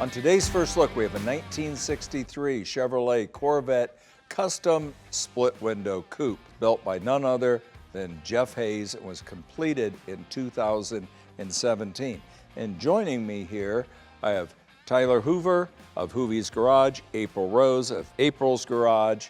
On today's first look, we have a 1963 Chevrolet Corvette custom split window coupe built by none other than Jeff Hayes. It was completed in 2017. And joining me here, I have Tyler Hoover of Hoovy's Garage, April Rose of April's Garage.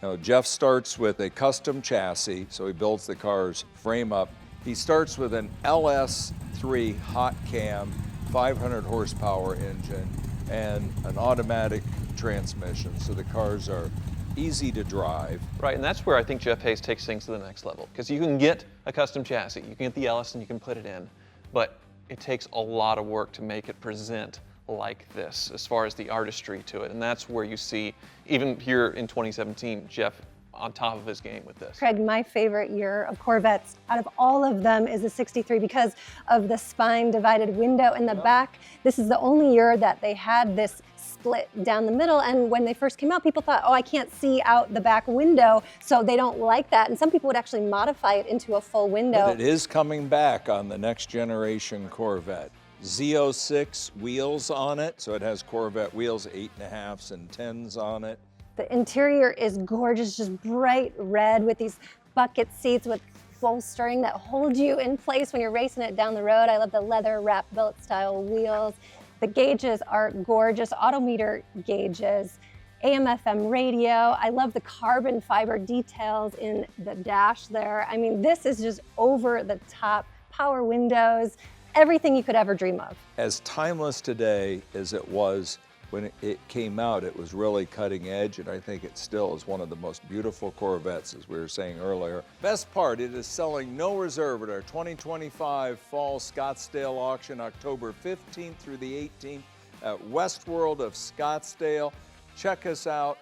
Now, Jeff starts with a custom chassis, so he builds the car's frame up. He starts with an LS3 hot cam 500 horsepower engine and an automatic transmission, so the cars are easy to drive. Right, and that's where I think Jeff Hayes takes things to the next level, because you can get a custom chassis, you can get the LS and you can put it in, but it takes a lot of work to make it present like this as far as the artistry to it, and that's where you see, even here in 2017, Jeff on top of his game with this. Craig, my favorite year of Corvettes out of all of them is the 63 because of the spine divided window in the back. This is the only year that they had this split down the middle, and when they first came out, people thought, oh, I can't see out the back window, so they don't like that, and some people would actually modify it into a full window. But it is coming back on the next generation Corvette. Z06 wheels on it, so it has Corvette wheels, 8.5s and 10s on it. The interior is gorgeous, just bright red with these bucket seats with bolstering that hold you in place when you're racing it down the road. I love the leather wrap billet style wheels. The gauges are gorgeous, autometer gauges, AM/FM radio. I love the carbon fiber details in the dash there. I mean, this is just over the top, power windows, everything you could ever dream of. As timeless today as it was when it came out, it was really cutting edge, and I think it still is one of the most beautiful Corvettes, as we were saying earlier. Best part, it is selling no reserve at our 2025 Fall Scottsdale auction, October 15th through the 18th at Westworld of Scottsdale. Check us out.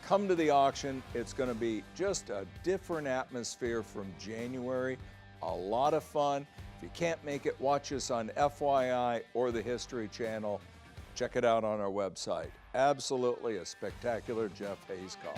Come to the auction. It's going to be just a different atmosphere from January. A lot of fun. If you can't make it, watch us on FYI or the History Channel. Check it out on our website. Absolutely a spectacular Jeff Hayes car.